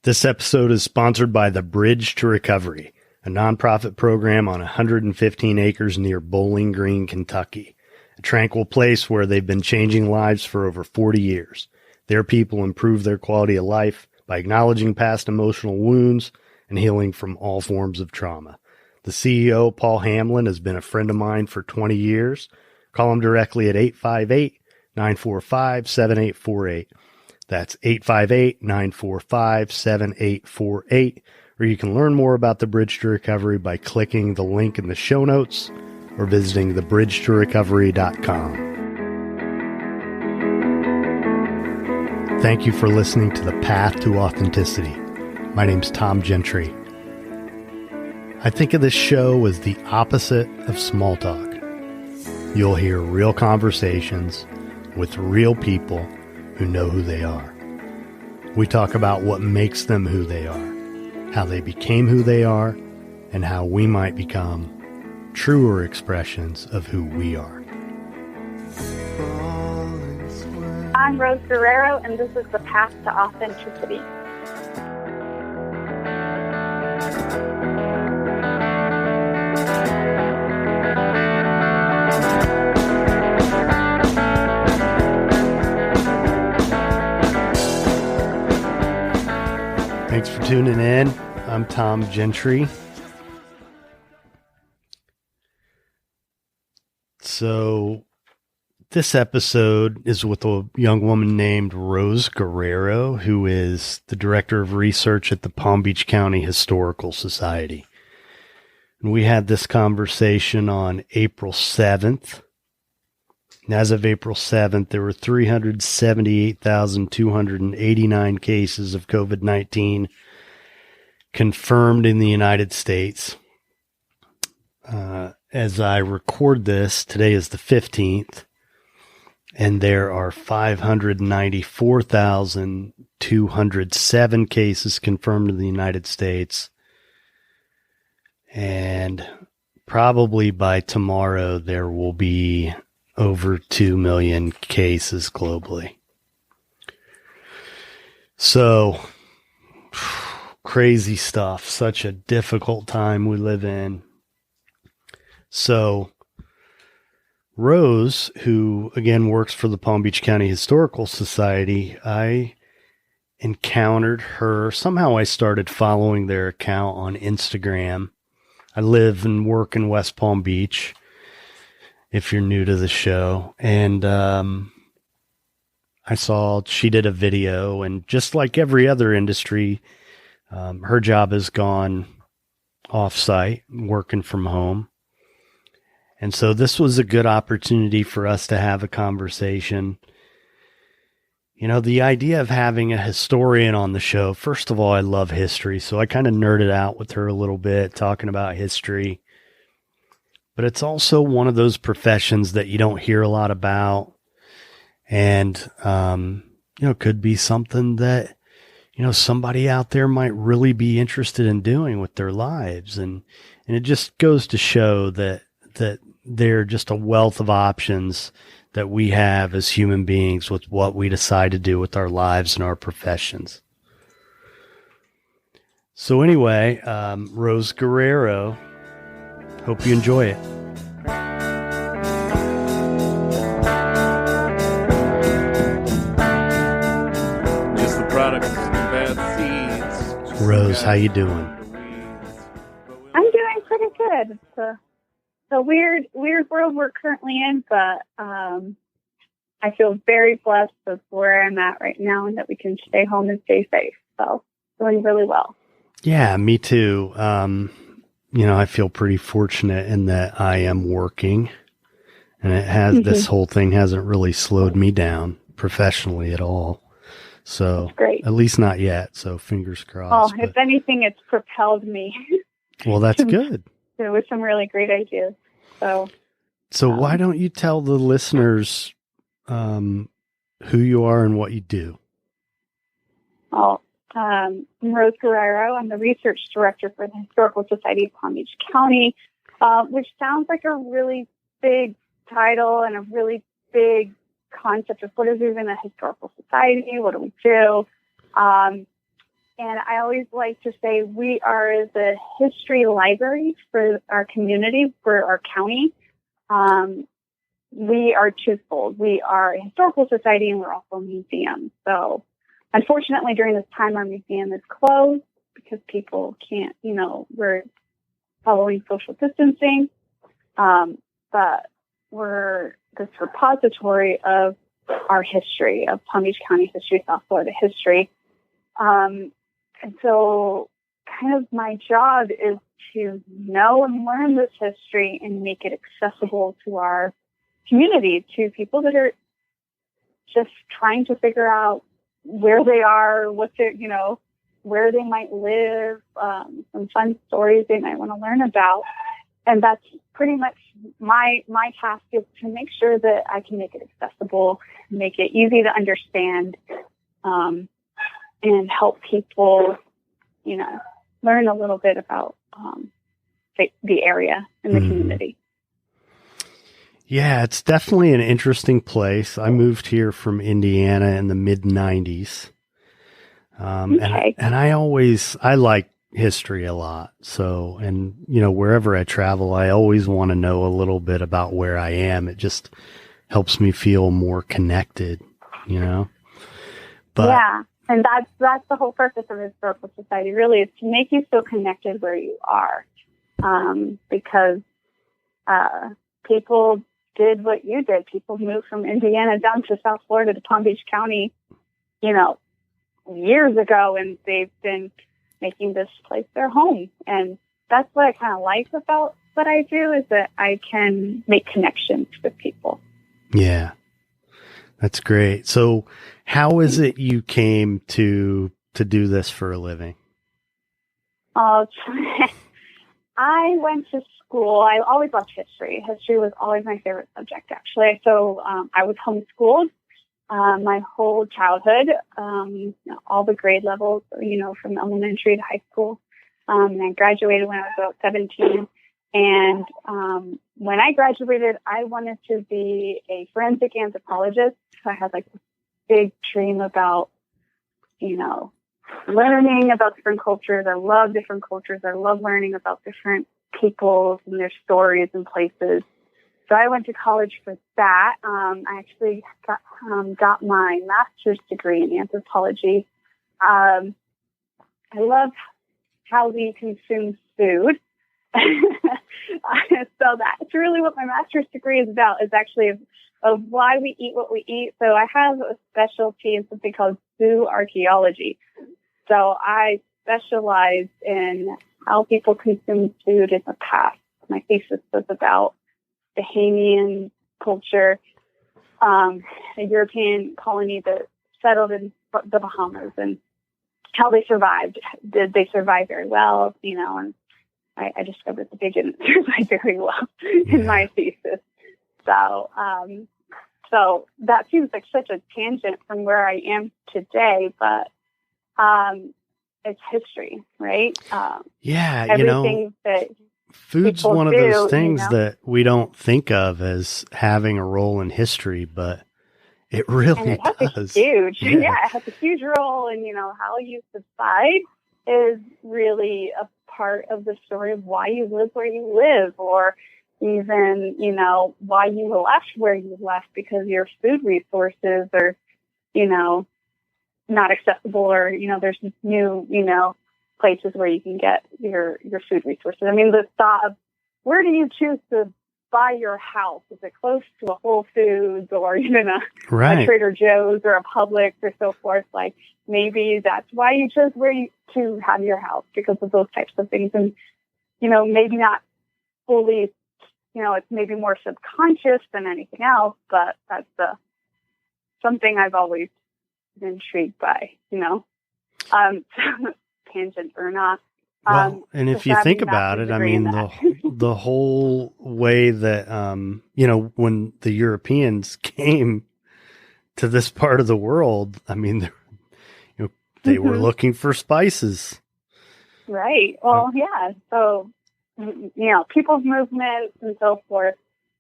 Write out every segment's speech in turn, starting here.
This episode is sponsored by the Bridge to Recovery, a nonprofit program on 115 acres near Bowling Green, Kentucky, a tranquil place where they've been changing lives for over 40 years. Their people improve their quality of life by acknowledging past emotional wounds and healing from all forms of trauma. The CEO, Paul Hamlin, has been a friend of mine for 20 years. Call him directly at 858-945-7848. That's 858-945-7848. Or you can learn more about the Bridge to Recovery by clicking the link in the show notes or visiting thebridgetorecovery.com. Thank you for listening to The Path to Authenticity. My name's Tom Gentry. I think of this show as the opposite of small talk. You'll hear real conversations with real people who know who they are. We talk about what makes them who they are, how they became who they are, and how we might become truer expressions of who we are. I'm Rose Guerrero, and this is The Path to Authenticity. Thanks for tuning in. I'm Tom Gentry. So this episode is with a young woman named Rose Guerrero, who is the Director of Research at the Palm Beach County Historical Society. And we had this conversation on April 7th. And as of April 7th, there were 378,289 cases of COVID-19 confirmed in the United States. As I record this, today is the 15th, and there are 594,207 cases confirmed in the United States. And probably by tomorrow, there will be over 2 million cases globally. So, crazy stuff. Such a difficult time we live in. So, Rose, who again works for the Palm Beach County Historical Society, I encountered her. Somehow I started following their account on Instagram. I live and work in West Palm Beach, if you're new to the show. And I saw she did a video, and just like every other industry, her job has gone off-site, working from home. And so this was a good opportunity for us to have a conversation. You know, the idea of having a historian on the show, first of all, I love history, so I kind of nerded out with her a little bit, talking about history. But it's also one of those professions that you don't hear a lot about. And, could be something that, somebody out there might really be interested in doing with their lives. And it just goes to show that there are just a wealth of options that we have as human beings with what we decide to do with our lives and our professions. So anyway, Rose Guerrero, hope you enjoy it. Just the product of bad seeds. Rose, how you doing? I'm doing pretty good. It's a weird world we're currently in, but I feel very blessed with where I'm at right now and that we can stay home and stay safe. So doing really well. Yeah, me too. I feel pretty fortunate in that I am working, and it has this whole thing hasn't really slowed me down professionally at all. So that's great. At least not yet. So fingers crossed. Oh, if anything, it's propelled me. Well, that's good. With some really great ideas. So why don't you tell the listeners who you are and what you do? I'm Rose Guerrero. I'm the research director for the Historical Society of Palm Beach County, which sounds like a really big title and a really big concept of what is even a historical society, what do we do? And I always like to say we are the history library for our community, for our county. We are twofold. We are a historical society and we're also a museum. So unfortunately, during this time, our museum is closed because people can't, we're following social distancing. But we're this repository of our history, of Palm Beach County history, South Florida history. And so kind of my job is to know and learn this history and make it accessible to our community, to people that are just trying to figure out where they are, what they're, where they might live, some fun stories they might want to learn about. And that's pretty much my task, is to make sure that I can make it accessible, make it easy to understand, and help people, learn a little bit about the area and the community. Yeah, it's definitely an interesting place. I moved here from Indiana in the mid-90s. Okay. And I like history a lot. So, and, wherever I travel, I always want to know a little bit about where I am. It just helps me feel more connected, But yeah. And that's the whole purpose of the Historical Society, really, is to make you feel connected where you are. Because people did what you did. People moved from Indiana down to South Florida to Palm Beach County, years ago, and they've been making this place their home. And that's what I kind of like about what I do, is that I can make connections with people. Yeah, that's great. So how is it you came to do this for a living? I went to school. I always loved history. History was always my favorite subject, actually. So I was homeschooled my whole childhood, all the grade levels, from elementary to high school. And I graduated when I was about 17. And when I graduated, I wanted to be a forensic anthropologist. So I had this big dream about, learning about different cultures. I love different cultures. I love learning about different peoples and their stories and places. So I went to college for that. I actually got my master's degree in anthropology. I love how we consume food. So that's really what my master's degree is about, is actually of why we eat what we eat. So I have a specialty in something called zoo archeology. So I specialize in how people consume food in the past. My thesis was about Bahamian culture, a European colony that settled in the Bahamas, and how they survived. Did they survive very well? And I discovered that they didn't survive very well in my thesis. So, so that seems like such a tangent from where I am today, but it's history, right? Yeah, everything that food's one of those things that we don't think of as having a role in history, but it really does. It has a huge role in, how you survive is really a part of the story of why you live where you live, or even, why you left where you left, because your food resources are, not accessible, or, there's new, places where you can get your food resources. I mean, the thought of, where do you choose to buy your house? Is it close to a Whole Foods, or even a Trader Joe's or a Publix or so forth? Maybe that's why you chose to have your house, because of those types of things. And, maybe not fully, it's maybe more subconscious than anything else, but that's something I've always been intrigued by, tangent or not. Well, and if you think about it, I mean, the whole way that, when the Europeans came to this part of the world, I mean, they were looking for spices. Right. Well, yeah. So, people's movements and so forth.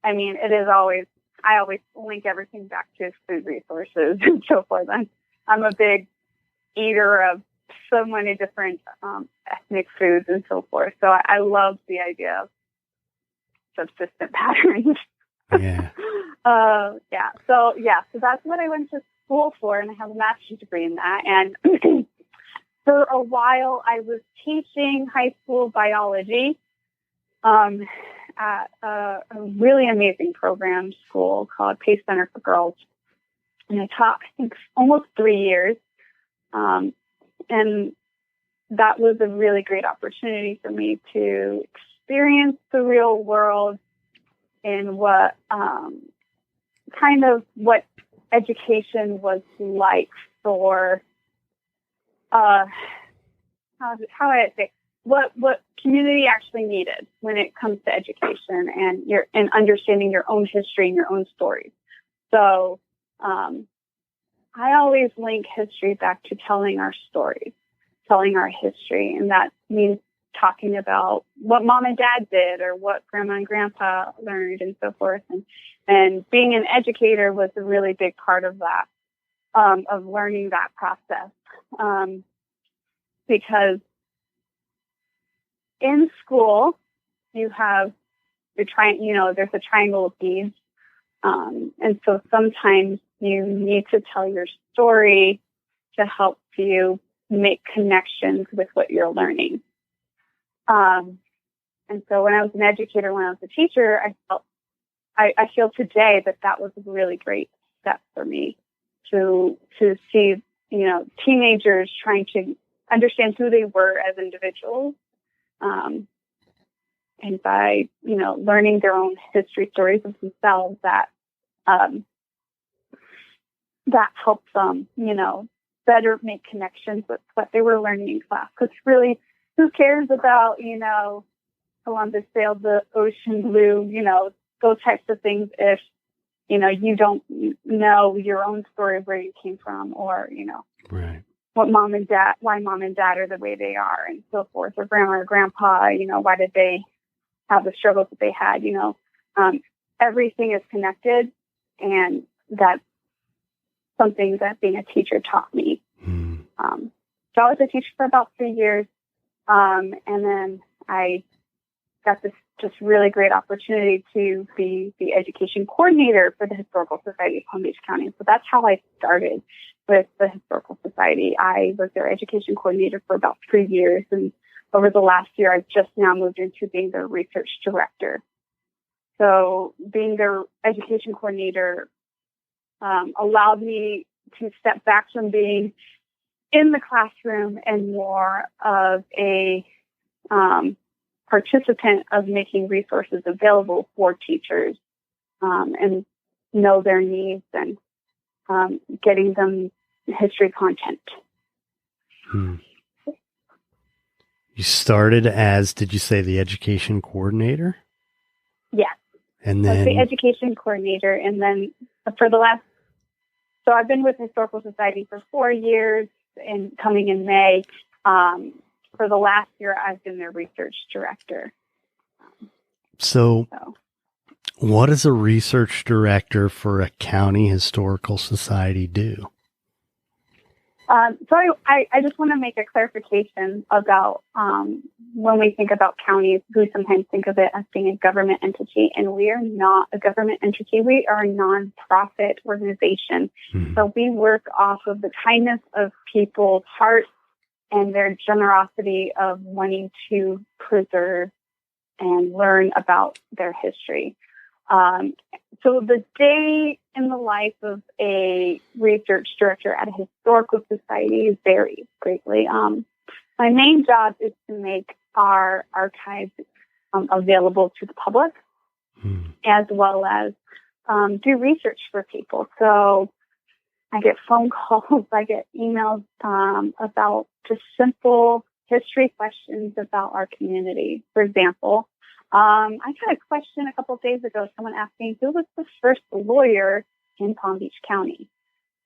I mean, I always link everything back to food resources and so forth. I'm a big eater of so many different ethnic foods and so forth. So I love the idea of subsistent patterns. Yeah. So that's what I went to school for, and I have a master's degree in that. And for a while, I was teaching high school biology at a really amazing program school called Pace Center for Girls. And I taught, I think, almost 3 years. And that was a really great opportunity for me to experience the real world and what what education was like for how I say what community actually needed when it comes to education and understanding your own history and your own stories. So I always link history back to telling our stories, telling our history, and that means talking about what mom and dad did or what grandma and grandpa learned and so forth. And being an educator was a really big part of that, of learning that process. Because in school, you have there's a triangle of needs. And so sometimes you need to tell your story to help you make connections with what you're learning. And so when I was an educator, when I was a teacher, I feel today that was a really great step for me to see, teenagers trying to understand who they were as individuals. And by, learning their own history stories of themselves, that helps them, better make connections with what they were learning in class. Because really, who cares about, Columbus sailed the ocean blue, those types of things if, you don't know your own story of where you came from or, Right. why mom and dad are the way they are and so forth, or grandma or grandpa, why did they have the struggles that they had, everything is connected, and that's something that being a teacher taught me. So I was a teacher for about 3 years, and then I got this just really great opportunity to be the education coordinator for the Historical Society of Palm Beach County. So that's how I started with the Historical Society. I was their education coordinator for about 3 years, and over the last year, I've just now moved into being their research director. So being their education coordinator allowed me to step back from being in the classroom and more of a participant of making resources available for teachers and know their needs and getting them history content. You started as, did you say, the education coordinator? Yes. And then the education coordinator. And then so I've been with the Historical Society for 4 years and coming in May. For the last year, I've been their research director. So what does a research director for a county historical society do? So I just want to make a clarification about when we think about counties, we sometimes think of it as being a government entity, and we are not a government entity. We are a nonprofit organization. So we work off of the kindness of people's hearts and their generosity of wanting to preserve and learn about their history. So the day in the life of a research director at a historical society varies greatly. My main job is to make our archives available to the public, as well as do research for people. So I get phone calls, I get emails about just simple history questions about our community. For example, I had a question a couple of days ago, someone asking who was the first lawyer in Palm Beach County.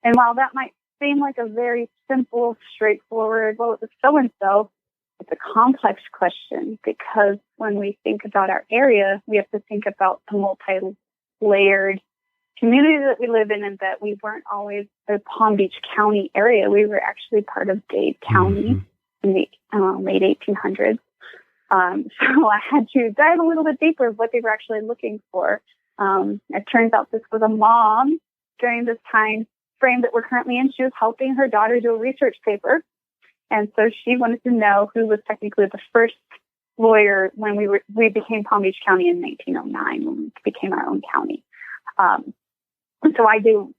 And while that might seem like a very simple, straightforward, well, it was so-and-so, it's a complex question because when we think about our area, we have to think about the multi-layered community that we live in, and that we weren't always the Palm Beach County area. We were actually part of Dade County in the late 1800s. So I had to dive a little bit deeper of what they were actually looking for. It turns out this was a mom during this time frame that we're currently in. She was helping her daughter do a research paper. And so she wanted to know who was technically the first lawyer when we became Palm Beach County in 1909, when we became our own county. And so I do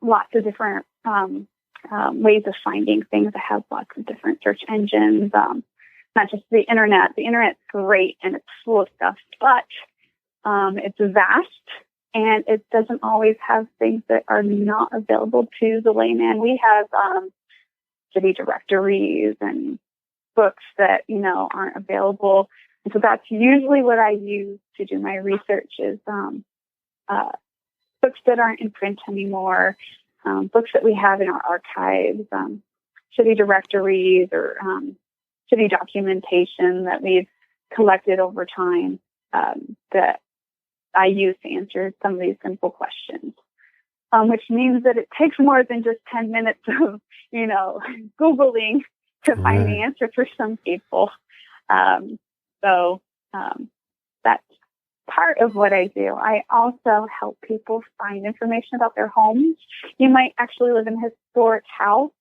lots of different ways of finding things. I have lots of different search engines, not just the internet. The internet's great and it's full of stuff, but it's vast and it doesn't always have things that are not available to the layman. We have city directories and books that, aren't available. And so that's usually what I use to do my research is books that aren't in print anymore, books that we have in our archives, city directories or city documentation that we've collected over time that I use to answer some of these simple questions, which means that it takes more than just 10 minutes of, Googling to find the answer for some people. So that's part of what I do. I also help people find information about their homes. You might actually live in a historic house,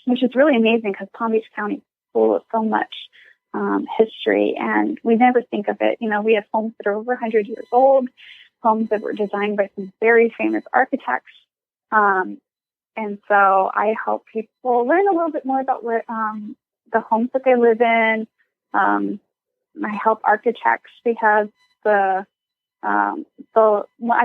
which is really amazing because Palm Beach County is full of so much history, and we never think of it. We have homes that are over 100 years old, homes that were designed by some very famous architects. And so I help people learn a little bit more about what the homes that they live in. I help architects because I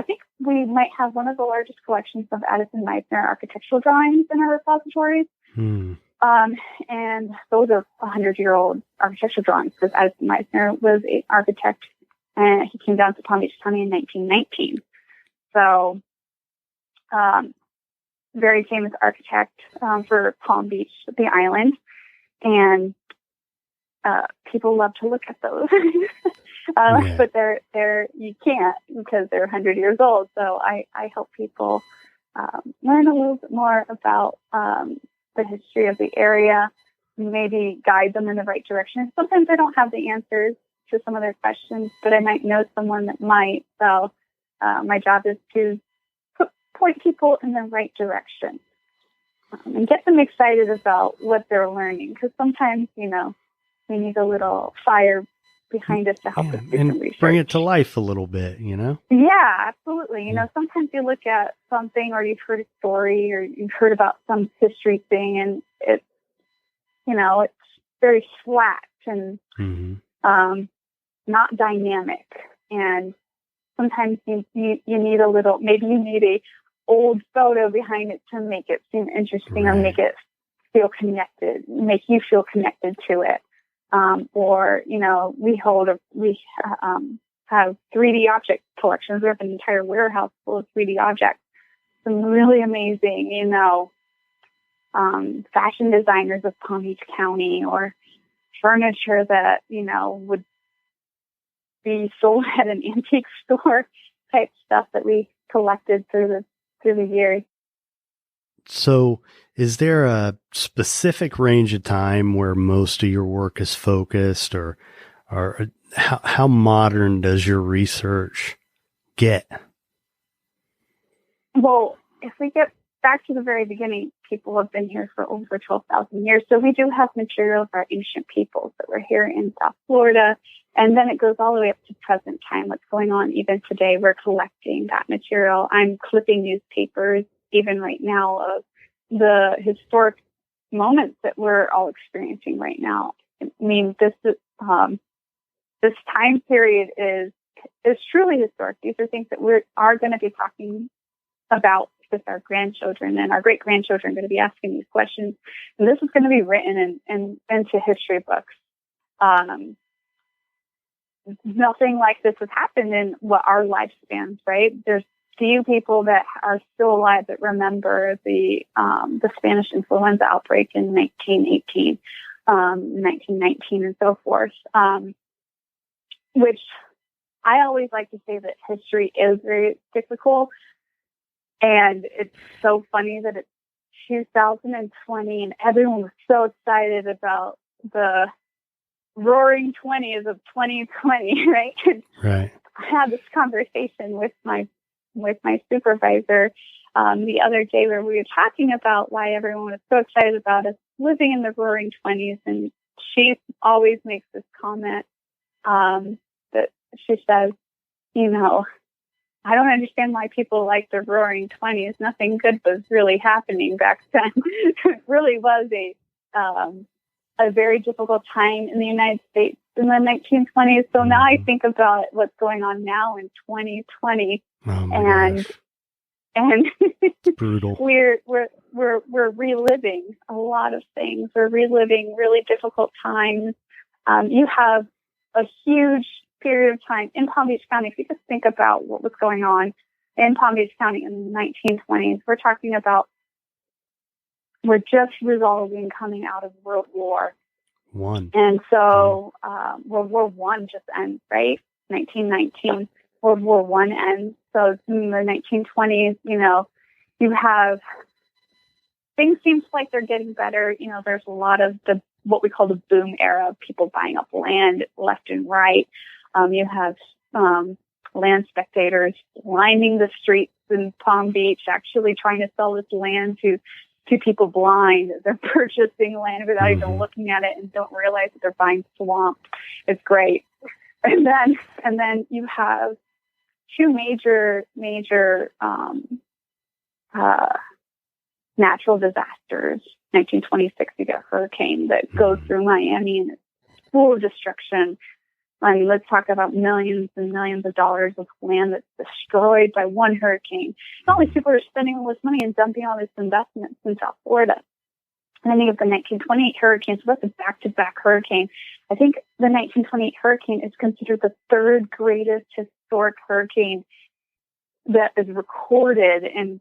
think we might have one of the largest collections of Addison Meissner architectural drawings in our repositories. And those are 100-year-old architectural drawings because Addison Meissner was an architect and he came down to Palm Beach County in 1919. So, very famous architect for Palm Beach, the island. And people love to look at those. But they're you can't because they're 100 years old. So I help people learn a little bit more about the history of the area, maybe guide them in the right direction. Sometimes I don't have the answers to some of their questions, but I might know someone that might. So my job is to point people in the right direction and get them excited about what they're learning. Because sometimes, we need a little fire behind us to help us do some research. Bring it to life a little bit, Yeah, absolutely. Sometimes you look at something or you've heard a story or you've heard about some history thing and it's, it's very flat and not dynamic. And sometimes you need a little, maybe you need a old photo behind it to make it seem interesting or make it feel connected, make you feel connected to it. Or, we have 3D object collections. We have an entire warehouse full of 3D objects. Some really amazing, fashion designers of Palm Beach County or furniture that, would be sold at an antique store type stuff that we collected through the years. So is there a specific range of time where most of your work is focused or how modern does your research get? Well, if we get back to the very beginning, people have been here for over 12,000 years. So we do have material of our ancient peoples that were here in South Florida. And then it goes all the way up to present time. What's going on even today, we're collecting that material. I'm clipping newspapers even right now of the historic moments that we're all experiencing right now. I mean, this time period is truly historic. These are things that we are going to be talking about with our grandchildren, and our great-grandchildren are going to be asking these questions. And this is going to be written into history books. Nothing like this has happened in our lifespans, right? There's few people that are still alive that remember the Spanish influenza outbreak in 1918, 1919, and so forth, which I always like to say that history is very cyclical, and it's so funny that it's 2020 and everyone was so excited about the roaring 20s of 2020, right? Right. I had this conversation with my supervisor the other day where we were talking about why everyone was so excited about us living in the roaring 20s, and she always makes this comment that she says, I don't understand why people like the roaring 20s. Nothing good was really happening back then. It really was a very difficult time in the United States in the 1920s. So now I think about what's going on now in 2020, Oh my gosh. and It's brutal. we're reliving a lot of things. We're reliving really difficult times. You have a huge period of time in Palm Beach County. If you just think about what was going on in Palm Beach County in the 1920s, we're talking about, we're just resolving coming out of World War I. And so World War One just ends, right? 1919, World War One ends. So in the 1920s, you have, things seems like they're getting better. There's a lot of what we call the boom era, people buying up land left and right. You have land speculators lining the streets in Palm Beach, actually trying to sell this land to people blind. They're purchasing land without even looking at it and don't realize that they're buying swamp. It's great. And then you have two major natural disasters. 1926, you get a hurricane that goes through Miami and it's full of destruction. I mean, let's talk about millions and millions of dollars of land that's destroyed by one hurricane. Not only people are spending all this money and dumping all this investments in South Florida. And then you have the 1928 hurricane. So that's a back-to-back hurricane. I think the 1928 hurricane is considered the third greatest historic hurricane that is recorded in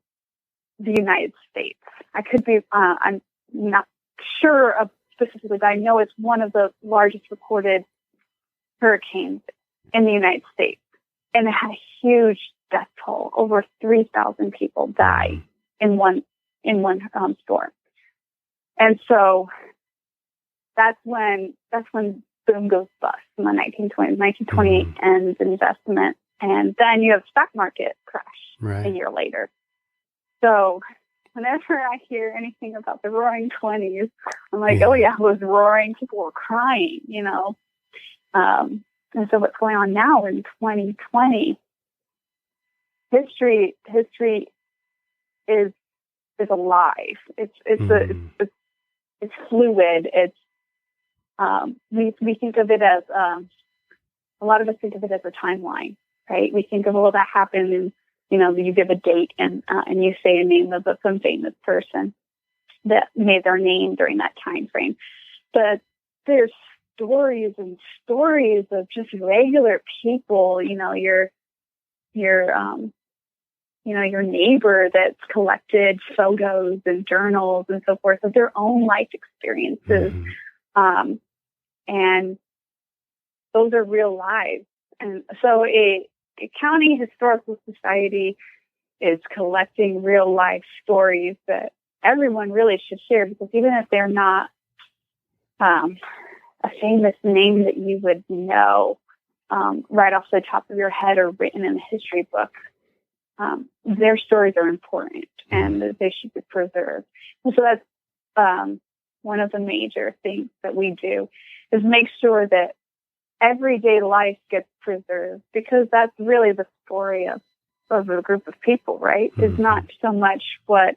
the United States. I could be, I'm not sure of specifically, but I know it's one of the largest recorded hurricanes in the United States. And it had a huge death toll. Over 3,000 people died in one storm. And so that's when boom goes bust in the 1920s. 1928 ends investment. And then you have stock market crash a year later. So whenever I hear anything about the roaring 20s, I'm like, oh yeah, it was roaring. People were crying, and so what's going on now in 2020, history is alive. It's fluid. It's, we think of it as, a lot of us think of it as a timeline, right? We think of, well, that happened and, you give a date and you say a name of some famous person that made their name during that time frame. But there's stories and stories of just regular people, your neighbor that's collected photos and journals and so forth of their own life experiences. And those are real lives. And so a county historical society is collecting real life stories that everyone really should share, because even if they're not a famous name that you would know right off the top of your head or written in a history book, their stories are important and they should be preserved. And so that's one of the major things that we do, is make sure that everyday life gets preserved, because that's really the story of a group of people, right? It's not so much what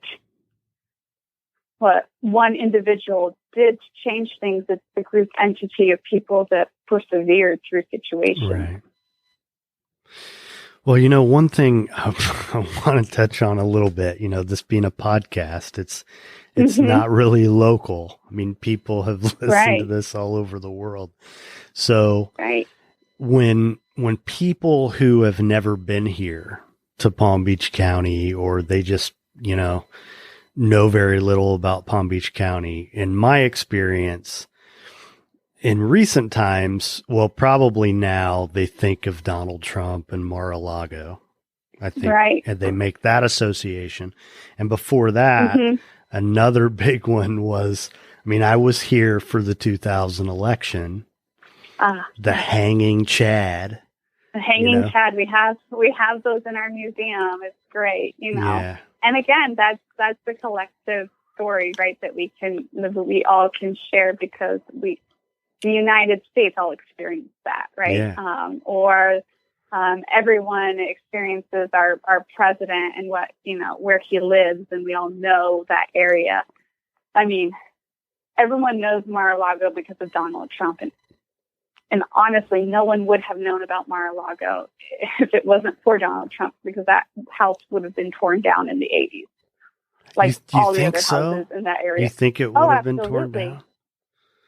one individual did to change things. It's the group entity of people that persevered through situations. Right. Well, one thing I want to touch on a little bit, this being a podcast, it's not really local. I mean, people have listened to this all over the world. So when people who have never been here to Palm Beach County, or they just, know very little about Palm Beach County, in my experience, in recent times, well, probably now they think of Donald Trump and Mar-a-Lago. I think Right. and they make that association. And before that, Mm-hmm. another big one was, I mean, I was here for the 2000 election, the hanging Chad. The hanging Chad, we have those in our museum. It's great, Yeah. And again, that's the collective story, right? That we all can share because the United States all experienced that, right? Yeah. Everyone experiences our president and what, where he lives, and we all know that area. I mean, everyone knows Mar-a-Lago because of Donald Trump, and honestly, no one would have known about Mar-a-Lago if it wasn't for Donald Trump, because that house would have been torn down in the 80s. Like you all the think other so? houses in that area. You think it would have been torn down?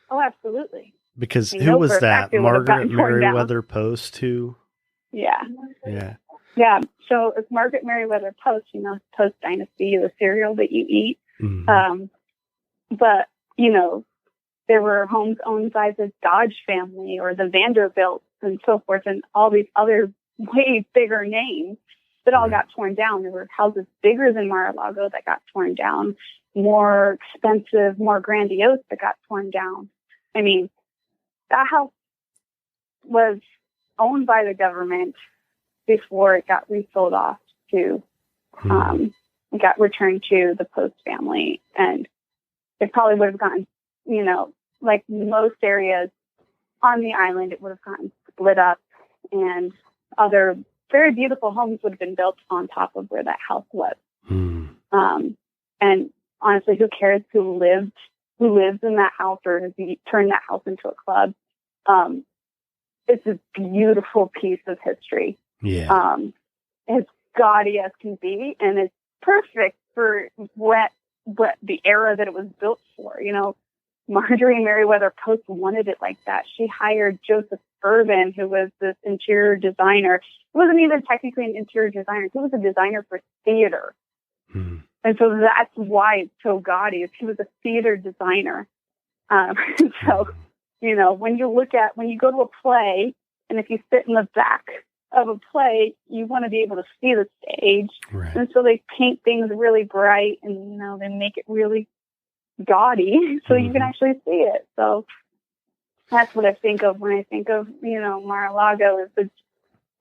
Oh, absolutely. Because who was that? Margaret Meriwether Post who? Yeah. Yeah. Yeah. So it's Margaret Meriwether Post, Post Dynasty, the cereal that you eat. Mm-hmm. But, there were homes owned by the Dodge family or the Vanderbilts and so forth, and all these other way bigger names that all got torn down. There were houses bigger than Mar-a-Lago that got torn down, more expensive, more grandiose that got torn down. I mean, that house was owned by the government before it got resold off to, got returned to the Post family. And it probably would have gotten, like most areas on the island, it would have gotten split up, and other very beautiful homes would have been built on top of where that house was. And honestly, who cares who lives in that house or has turned that house into a club? It's a beautiful piece of history. Yeah. As gaudy as can be, and it's perfect for what the era that it was built for. Marjorie Meriwether Post wanted it like that. She hired Joseph Urban, who was this interior designer. He wasn't even technically an interior designer. He was a designer for theater. And so that's why it's so gaudy. He was a theater designer. So, when you go to a play, and if you sit in the back of a play, you want to be able to see the stage. Right. And so they paint things really bright, and, they make it really gaudy so you can actually see it. So that's what I think of when I think of, Mar-a-Lago.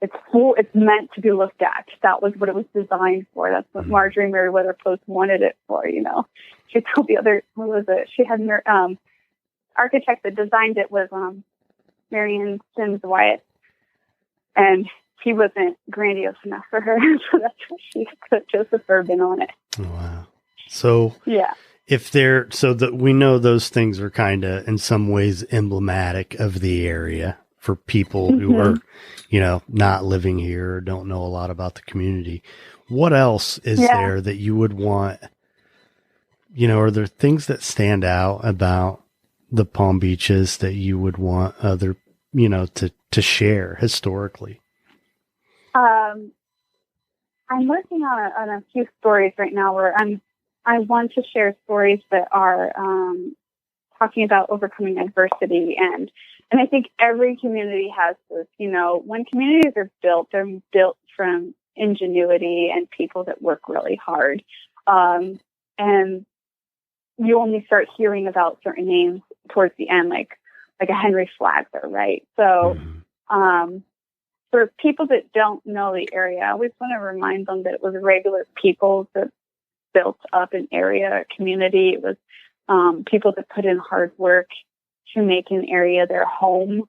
It's meant to be looked at. That was what it was designed for. That's what Marjorie Meriwether Post wanted it for. She told the other, what was it? She had architect that designed it was Marion Sims Wyatt, and he wasn't grandiose enough for her, so that's why she put Joseph Urban on it. Oh, wow. So yeah. We know those things are kind of in some ways emblematic of the area for people who are, not living here or don't know a lot about the community. What else is there that you would want, are there things that stand out about the Palm Beaches that you would want other, to share historically? I'm working on a few stories right now where I want to share stories that are talking about overcoming adversity. And I think every community has this, when communities are built, they're built from ingenuity and people that work really hard. And you only start hearing about certain names towards the end, like a Henry Flagler, right? So for people that don't know the area, I always want to remind them that it was regular people that built up an area, a community. It was people that put in hard work to make an area their home.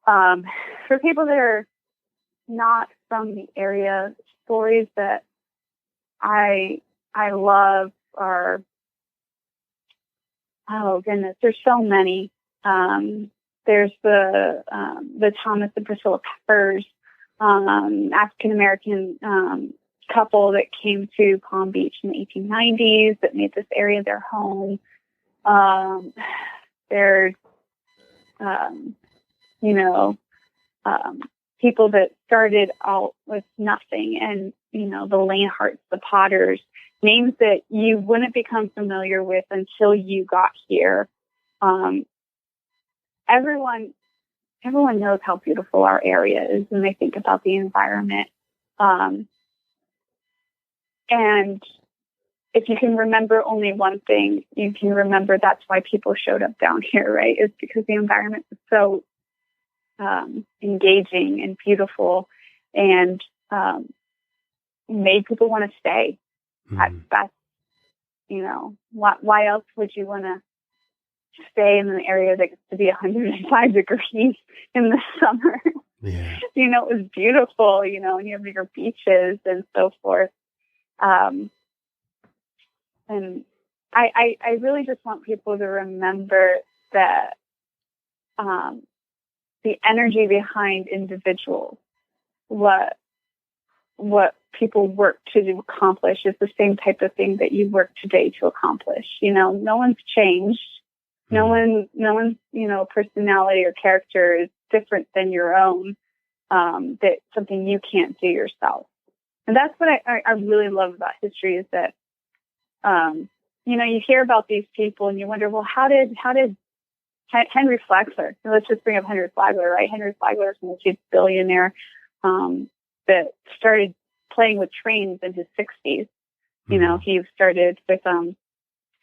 For people that are not from the area, stories that I love are, oh goodness, there's so many. There's the Thomas and Priscilla Peppers, African American couple that came to Palm Beach in the 1890s that made this area their home. There's, people that started out with nothing, and, the Laneharts, the Potters, names that you wouldn't become familiar with until you got here. everyone knows how beautiful our area is when they think about the environment. And if you can remember only one thing, you can remember that's why people showed up down here, right? It's because the environment is so engaging and beautiful, and made people want to stay. That's, why else would you want to stay in an area that gets to be 105 degrees in the summer? Yeah. It was beautiful, and you have your beaches and so forth. And I really just want people to remember that the energy behind individuals, what people work to accomplish, is the same type of thing that you work today to accomplish. No one's changed. No one's personality or character is different than your own. That's something you can't do yourself. And that's what I really love about history, is that, you hear about these people and you wonder, well, how did Henry Flagler, let's just bring up Henry Flagler, right? Henry Flagler is a multi-billionaire that started playing with trains in his 60s. He started with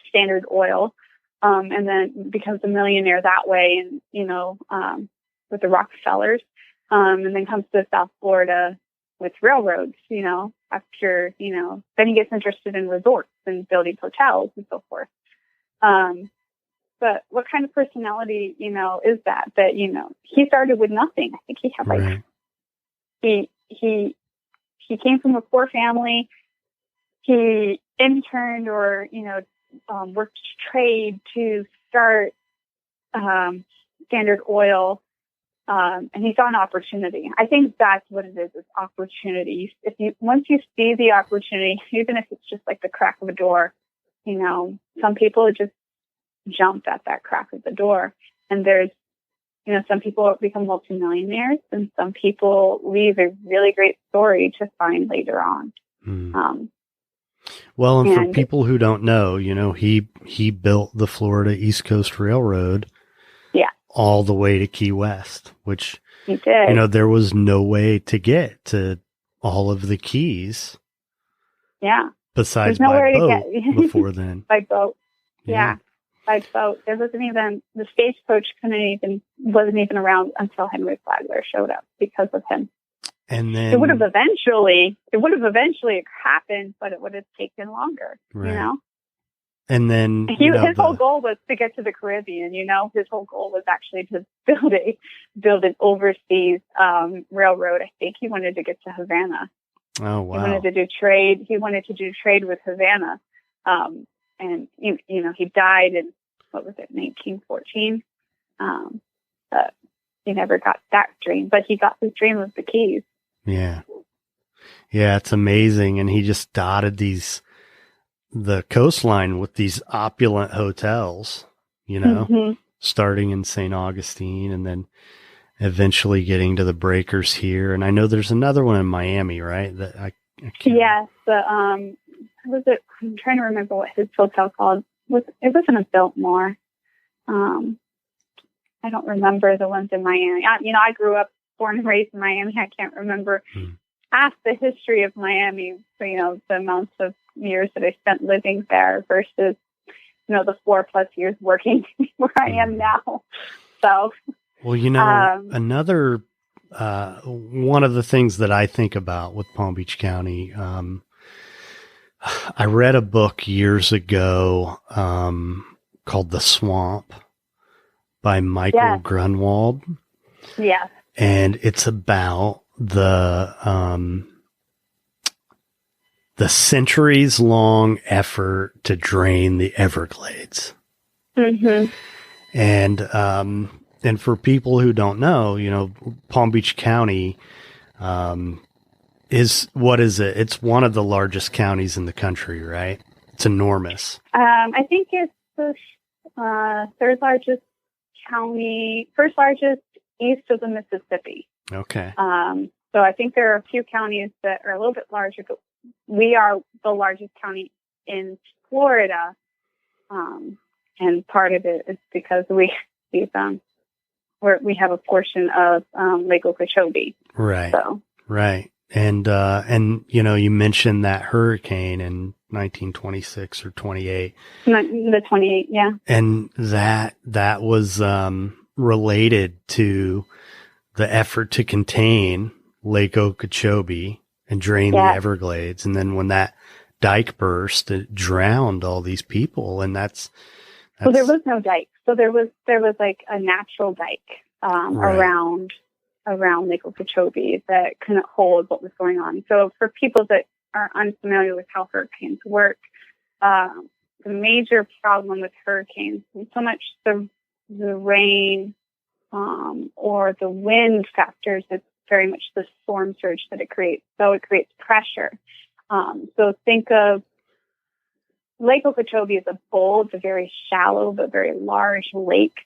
Standard Oil, and then becomes a millionaire that way, and, with the Rockefellers, and then comes to South Florida with railroads, after, then he gets interested in resorts and building hotels and so forth. But what kind of personality, is that, he started with nothing. I think he had right. he came from a poor family. He interned or, worked trade to start, Standard Oil. And he saw an opportunity. I think that's what it is opportunity. Once you see the opportunity, even if it's just like the crack of a door, some people just jump at that crack of the door. And there's, some people become multimillionaires, and some people leave a really great story to find later on. Well, and for people who don't know, he built the Florida East Coast Railroad. Yeah. All the way to Key West, which, he did. There was no way to get to all of the Keys. Yeah. Besides by boat before then. By boat. Yeah. By boat. There wasn't even, the stagecoach wasn't even around until Henry Flagler showed up because of him. And then it would have eventually happened, but it would have taken longer, right. And then his whole goal was to get to the Caribbean. His whole goal was actually to build an overseas railroad. I think he wanted to get to Havana. Oh wow! He wanted to do trade. He wanted to do trade with Havana, and he died in 1914. But he never got that dream. But he got his dream of the Keys. Yeah, it's amazing, and he just dotted the coastline with these opulent hotels, starting in St. Augustine and then eventually getting to the breakers here. And I know there's another one in Miami, right? That I can't. Yes. Was it? I'm trying to remember what his hotel called. It wasn't a Biltmore. I don't remember the ones in Miami. I grew up, born and raised in Miami. I can't remember half the history of Miami. The amounts of years that I spent living there versus, the 4+ years working where I am now. So, well, another, one of the things that I think about with Palm Beach County, I read a book years ago, called The Swamp by Michael Grunwald. Yeah. And it's about the centuries-long effort to drain the Everglades. Mm-hmm. And for people who don't know, Palm Beach County is, what is it? It's one of the largest counties in the country, right? It's enormous. I think it's the third largest county, first largest east of the Mississippi. Okay. So I think there are a few counties that are a little bit larger, but we are the largest county in Florida. And part of it is because we've where we have a portion of Lake Okeechobee. Right. So. Right. And you mentioned that hurricane in 1926 or 28. The 28, yeah. And that was related to the effort to contain Lake Okeechobee and drain the Everglades. And then when that dike burst, it drowned all these people. And that's well, there was no dike. So there was like a natural dike around Lake Okeechobee that couldn't hold what was going on. So for people that are unfamiliar with how hurricanes work, the major problem with hurricanes isn't so much the rain or the wind factors. It's very much the storm surge that it creates. So it creates pressure. So think of Lake Okeechobee as a bowl. It's a very shallow but very large lake.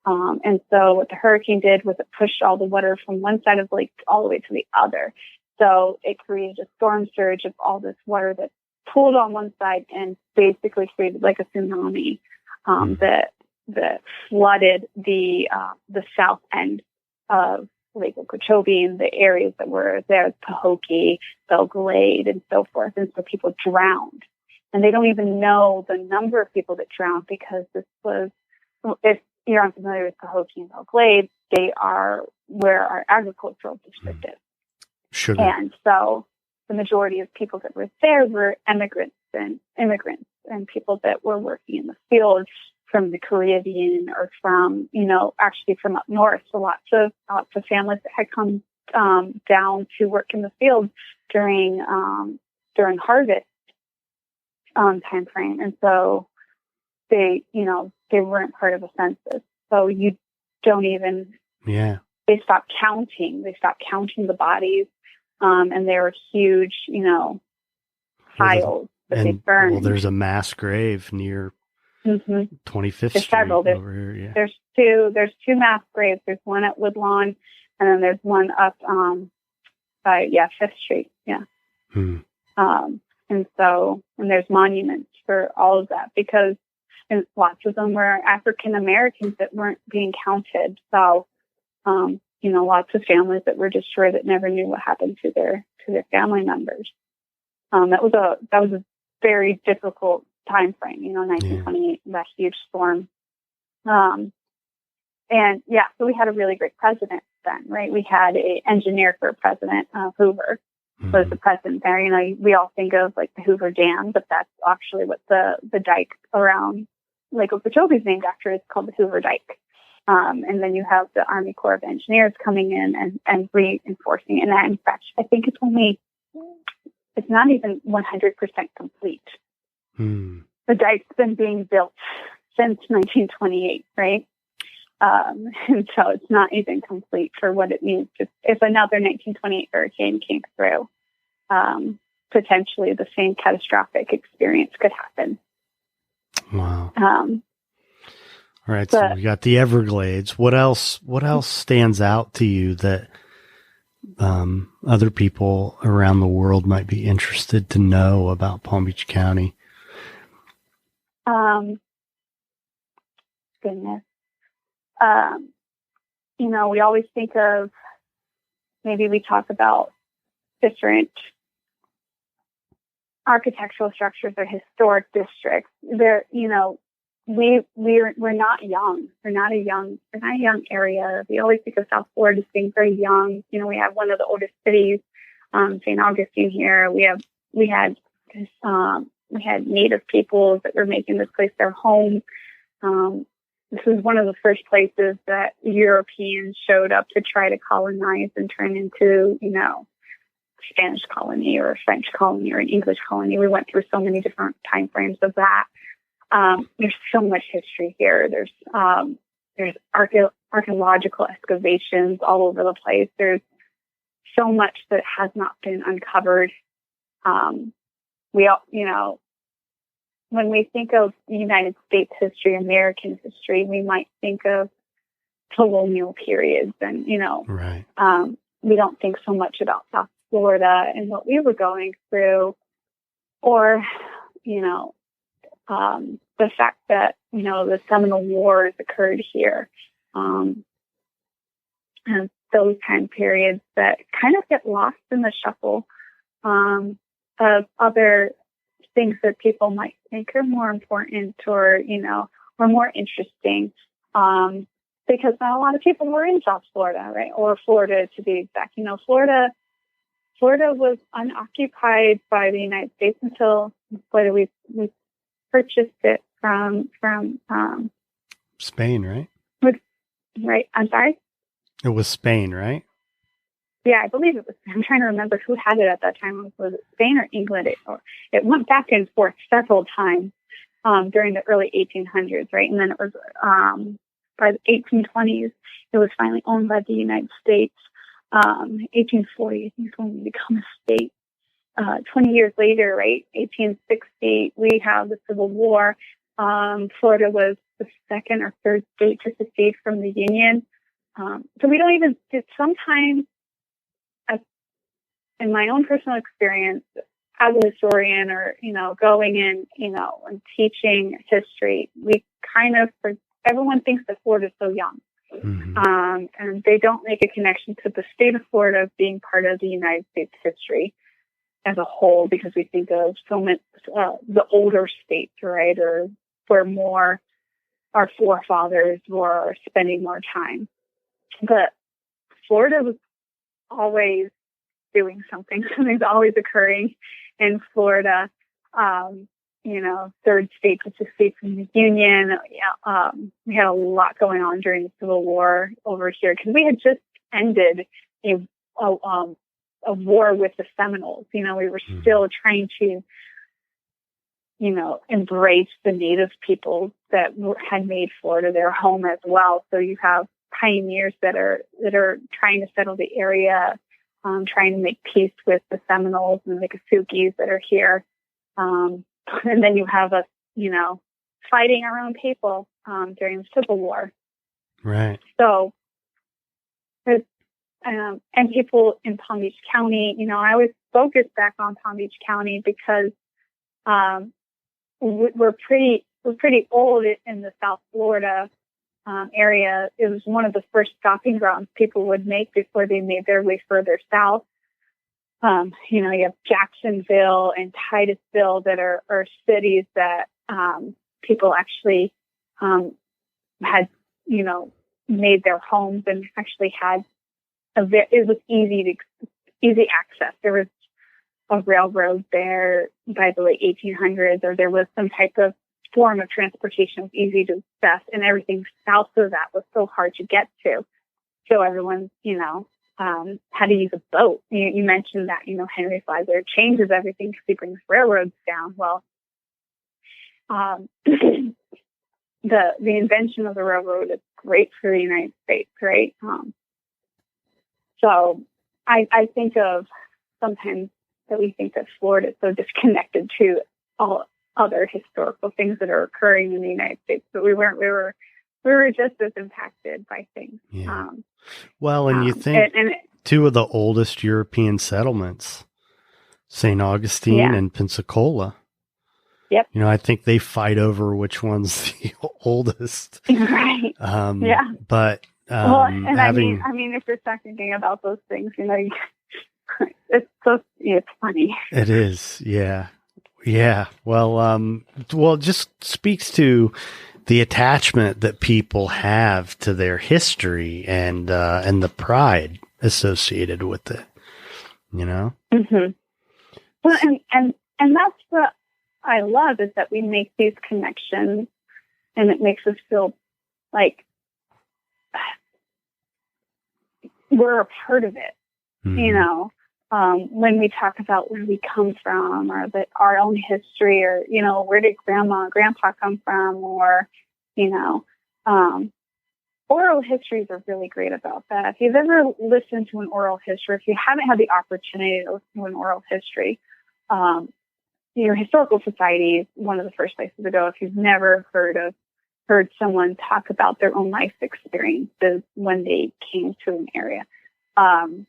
And so what the hurricane did was it pushed all the water from one side of the lake all the way to the other. So it created a storm surge of all this water that pooled on one side and basically created like a tsunami that flooded the south end of Lake Okeechobee and the areas that were there, Pahokee, Belle Glade, and so forth. And so people drowned. And they don't even know the number of people that drowned because this was, if you're unfamiliar with Pahokee and Belle Glade, they are where our agricultural district is. Sugar. And so the majority of people that were there were immigrants and people that were working in the fields from the Caribbean or from, actually from up north. So lots of families that had come down to work in the fields during harvest time frame. And so they weren't part of a census. So you don't even, they stopped counting. They stopped counting the bodies. And there were huge, piles that they burned. Well, there's a mass grave near 25th There's Street several. over here. Yeah. There's two mass graves. There's one at Woodlawn, and then there's one up by 5th Street. Yeah. And there's monuments for all of that because lots of them were African Americans that weren't being counted. So, lots of families that were destroyed that never knew what happened to their family members. That was a very difficult time frame, 1928, that huge storm. So we had a really great president then, right? We had an engineer for president, Hoover was the president there. We all think of like the Hoover Dam, but that's actually what the dike around Lake Okeechobee is named after. It's called the Hoover Dike. And then you have the Army Corps of Engineers coming in and reinforcing. And that, in fact, I think it's not even 100% complete. The dike's been being built since 1928, right? And so it's not even complete for what it needs. If another 1928 hurricane came through, potentially the same catastrophic experience could happen. Wow. All right, so we got the Everglades. What else stands out to you that other people around the world might be interested to know about Palm Beach County? Goodness. We always think of, maybe we talk about different architectural structures or historic districts. We're not young. We're not a young area. We always think of South Florida as being very young. We have one of the oldest cities, St. Augustine here. We had Native peoples that were making this place their home. This was one of the first places that Europeans showed up to try to colonize and turn into, Spanish colony or a French colony or an English colony. We went through so many different time frames of that. There's so much history here. There's archaeological excavations all over the place. There's so much that has not been uncovered. When we think of United States history, American history, we might think of colonial periods and, right. We don't think so much about South Florida and what we were going through, or, the fact that, the Seminole Wars occurred here. and those time periods that kind of get lost in the shuffle of other things that people might think are more important or, or more interesting. Because not a lot of people were in South Florida, right? Or Florida to be exact. Florida was unoccupied by the United States until whether we purchased it from Spain, right? Right. I'm sorry. It was Spain, right? Yeah, I believe it was. I'm trying to remember who had it at that time. Was it Spain or England? It went back and forth several times during the early 1800s, right? And then it was by the 1820s, it was finally owned by the United States. 1840, I think, is when we become a state. 20 years later, right, 1860, we have the Civil War. Florida was the second or third state to secede from the Union. So we don't even, sometimes, in my own personal experience as a historian or, going in, and teaching history, we kind of, everyone thinks that Florida is so young. Mm-hmm. And they don't make a connection to the state of Florida being part of the United States history as a whole, because we think of so many, the older states, right, or where more our forefathers were spending more time. But Florida was always doing something. Something's always occurring in Florida. Third state to secede from the Union. We had a lot going on during the Civil War over here because we had just ended a war with the Seminoles. We were still trying to, embrace the native peoples that had made Florida their home as well. So you have pioneers that are trying to settle the area, trying to make peace with the Seminoles and the Kasukees that are here. And then you have us, fighting our own people during the Civil War. Right. So, and people in Palm Beach County, I always focus back on Palm Beach County because we're pretty old in the South Florida area. It was one of the first stopping grounds people would make before they made their way further south. You have Jacksonville and Titusville that are cities that people actually had, made their homes and actually had it was easy access. There was a railroad there by the late 1800s, or there was some type of form of transportation was easy to access, and everything south of that was so hard to get to. So everyone, had to use a boat. You mentioned that, Henry Flagler changes everything because he brings railroads down. Well, the invention of the railroad is great for the United States, right? So I think of sometimes that we think that Florida is so disconnected to all other historical things that are occurring in the United States, but we weren't. We were just as impacted by things. Yeah. And you think two of the oldest European settlements, St. Augustine and Pensacola. Yep. I think they fight over which one's the oldest. Right. Yeah. But I mean, if you're thinking about those things, it's funny. It is. Yeah. Yeah. Well, it just speaks to the attachment that people have to their history and the pride associated with it, Mm-hmm. Well, and that's what I love, is that we make these connections, and it makes us feel like we're a part of it. Mm-hmm. When we talk about where we come from, or our own history, or, where did grandma and grandpa come from, or, oral histories are really great about that. If you've ever listened to an oral history, if you haven't had the opportunity to listen to an oral history, historical society is one of the first places to go if you've never heard someone talk about their own life experiences when they came to an area. And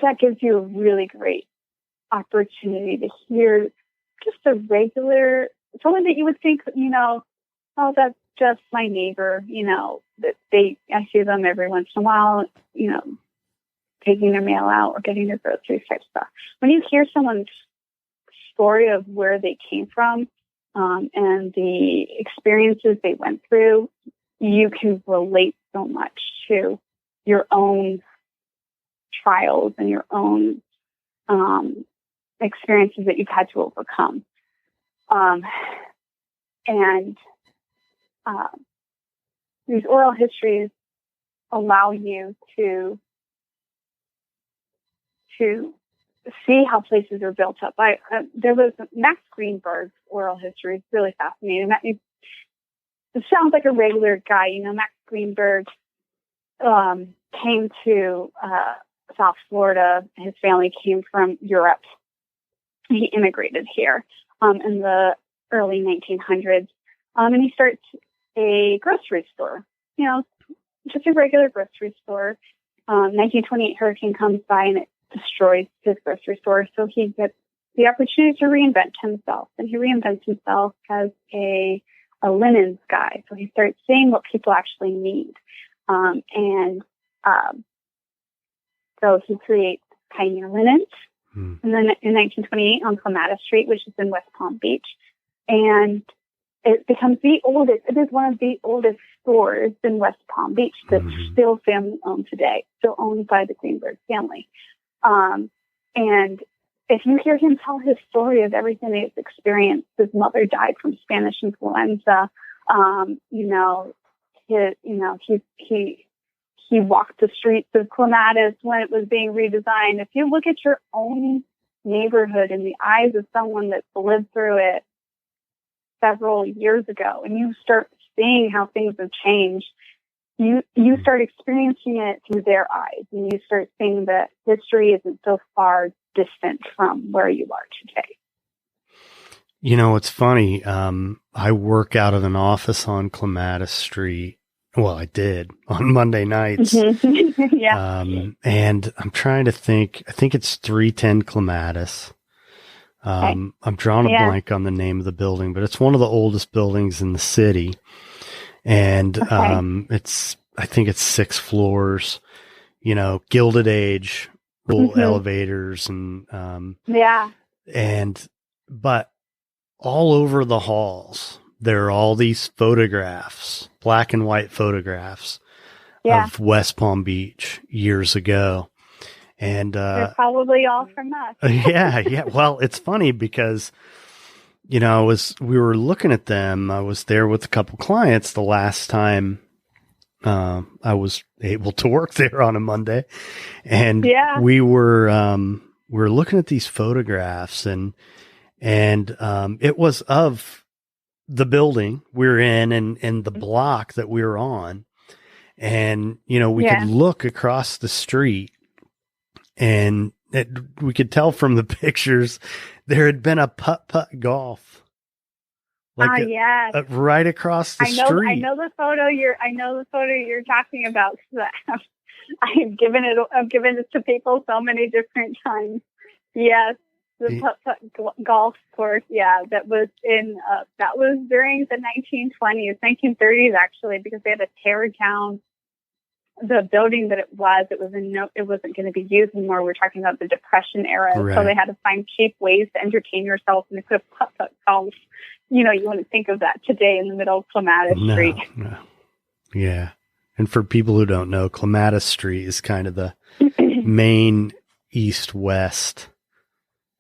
that gives you a really great opportunity to hear just a regular, someone that you would think, oh, that's just my neighbor, that I see them every once in a while. taking their mail out or getting their groceries type stuff. When you hear someone's story of where they came from and the experiences they went through, you can relate so much to your own trials and your own experiences that you've had to overcome. And these oral histories allow you to see how places are built up. There was Max Greenberg's oral history. It's really fascinating. It sounds like a regular guy. Max Greenberg came to South Florida. His family came from Europe. He immigrated here in the early 1900s. And he starts a grocery store, just a regular grocery store. 1928 hurricane comes by and it destroys his grocery store. So he gets the opportunity to reinvent himself. And he reinvents himself as a linens guy. So he starts seeing what people actually need. So he creates Pioneer Linens. And then in 1928 on Clematis Street, which is in West Palm Beach. And it becomes it is one of the oldest stores in West Palm Beach that's still family owned today, still owned by the Greenberg family. And if you hear him tell his story of everything he's experienced, his mother died from Spanish influenza. He walked the streets of Clematis when it was being redesigned. If you look at your own neighborhood in the eyes of someone that's lived through it several years ago, and you start seeing how things have changed, you start experiencing it through their eyes, and you start seeing that history isn't so far distant from where you are today. It's funny. I work out of an office on Clematis Street. Well, I did on Monday nights. Yeah. And I'm trying to think. I think it's 310 Clematis. I'm drawing a blank on the name of the building, but it's one of the oldest buildings in the city. And I think it's 6 floors, Gilded Age, little elevators and but all over the halls, there are all these photographs, black and white photographs of West Palm Beach years ago. And they're probably all from us. Yeah. Well, it's funny because, we were looking at them. I was there with a couple clients the last time I was able to work there on a Monday. And we were looking at these photographs and it was of the building we're in and the block that we're on. And, we could look across the street and we could tell from the pictures there had been a putt-putt golf. Right across the street. I know the photo you're talking about. I've given it to people so many different times. Yes. The putt-putt golf course, that was during the 1920s, 1930s actually, because they had to tear down the building that it wasn't going to be used anymore. We're talking about the Depression era, so they had to find cheap ways to entertain yourself, and they put a putt-putt golf. You wouldn't think of that today in the middle of Clematis Street. No. Yeah, and for people who don't know, Clematis Street is kind of the main east-west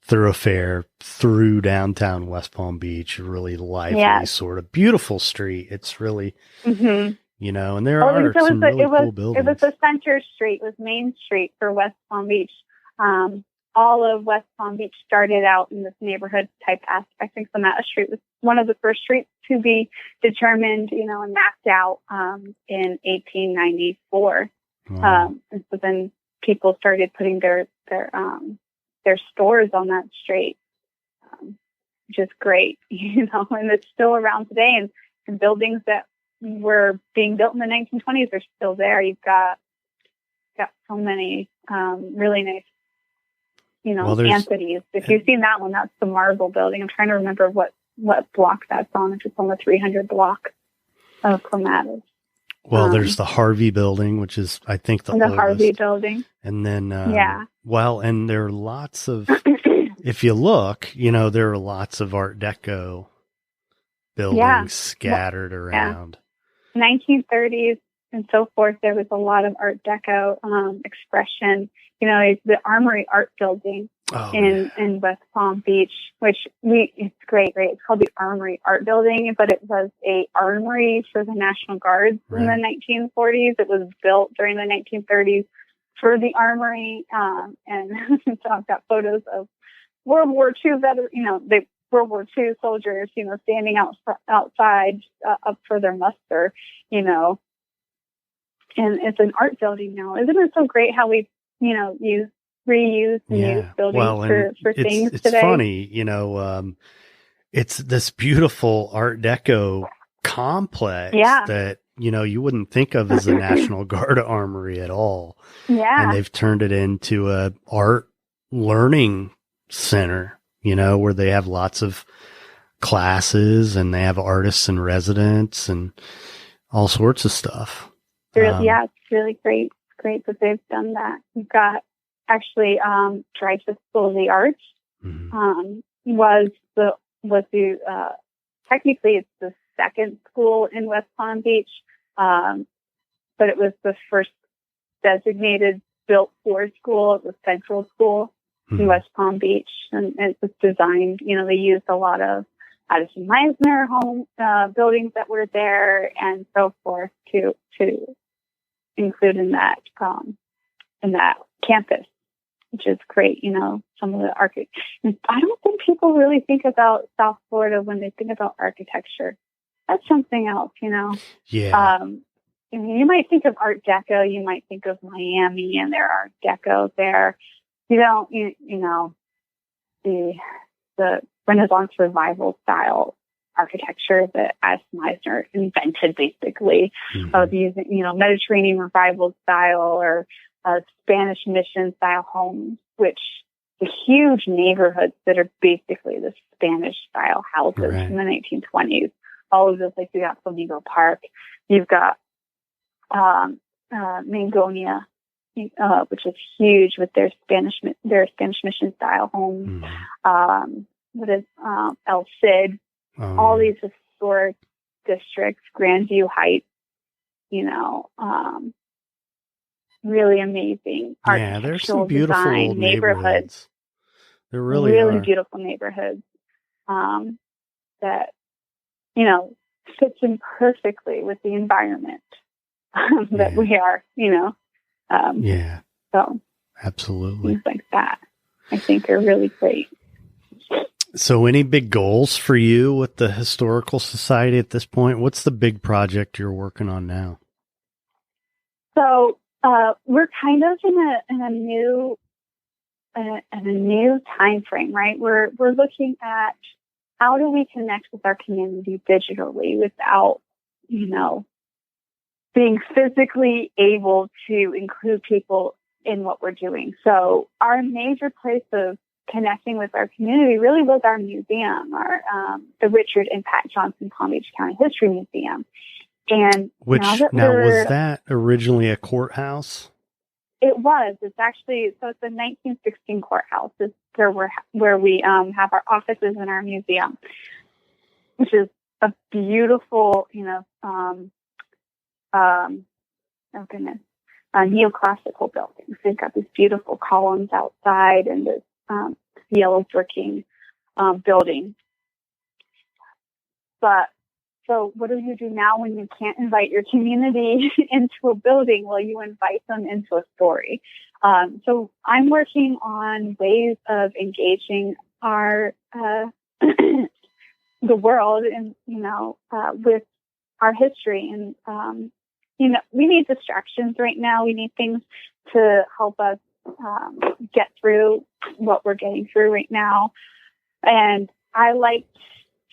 thoroughfare through downtown West Palm Beach. Really lively, sort of beautiful street. It's really, and there are some really cool buildings. It was the center street, it was Main Street for West Palm Beach. All of West Palm Beach started out in this neighborhood type aspect. And Clematis Street was one of the first streets to be determined, and mapped out in 1894. Wow. And so then people started putting their stores on that street, which is great, and it's still around today. And buildings that were being built in the 1920s are still there. You've got so many really nice, Anthony's. If you've seen that one, that's the Marble Building. I'm trying to remember what block that's on. If it's on the 300 block of Clematis. Well, there's the Harvey building, which is, I think, the oldest. Harvey building. And then, yeah. Well, and there are lots of, if you look, there are lots of Art Deco buildings scattered around. 1930s and so forth. There was a lot of Art Deco expression. The Armory Art Building in West Palm Beach, which it's great. It's called the Armory Art Building, but it was a armory for the National Guards in the 1940s. It was built during the 1930s for the armory, and so I've got photos of World War II the World War II soldiers, standing outside up for their muster, and it's an art building now. Isn't it so great how we reuse and use buildings for things today? It's funny, it's this beautiful Art Deco complex that, you wouldn't think of as a National Guard armory at all. Yeah. And they've turned it into a art learning center, where they have lots of classes and they have artists in residence and all sorts of stuff. It's really great. It's great that they've done that. We've got actually Dreyfus School of the Arts was technically it's the second school in West Palm Beach, but it was the first designated built for school. It was Central School in West Palm Beach, and it was designed. They used a lot of Addison Meisner home buildings that were there and so forth to include in that campus, which is great. Some of the I don't think people really think about South Florida when they think about architecture. That's something else, Yeah. You might think of Art Deco. You might think of Miami and their Art Deco there. You don't, the Renaissance Revival style architecture that Addison Meisner invented, basically, of using, Mediterranean Revival style or Spanish Mission style homes, which the huge neighborhoods that are basically the Spanish style houses in the 1920s. All of those, like you got Flamingo Park, you've got Mangonia, which is huge with their Spanish Mission style homes. El Cid, all these historic districts, Grandview Heights, really amazing architectural there's some beautiful design, neighborhoods. There really are. Beautiful neighborhoods that, fits in perfectly with the environment that we are, So absolutely. Things like that, I think, are really great. So any big goals for you with the Historical Society at this point? What's the big project you're working on now? So we're kind of in a new time frame, right? We're looking at how do we connect with our community digitally without, being physically able to include people in what we're doing. So our major place of connecting with our community really was our museum, the Richard and Pat Johnson Palm Beach County History Museum. And was that originally a courthouse? It was. It's actually, so it's a 1916 courthouse. It's where we have our offices in our museum, which is a beautiful, neoclassical building. So you've got these beautiful columns outside and this yellow bricking building. But so what do you do now when you can't invite your community into a building? Well, you invite them into a story. So I'm working on ways of engaging our the world and with our history. And we need distractions right now. We need things to help us get through what we're getting through right now. And I like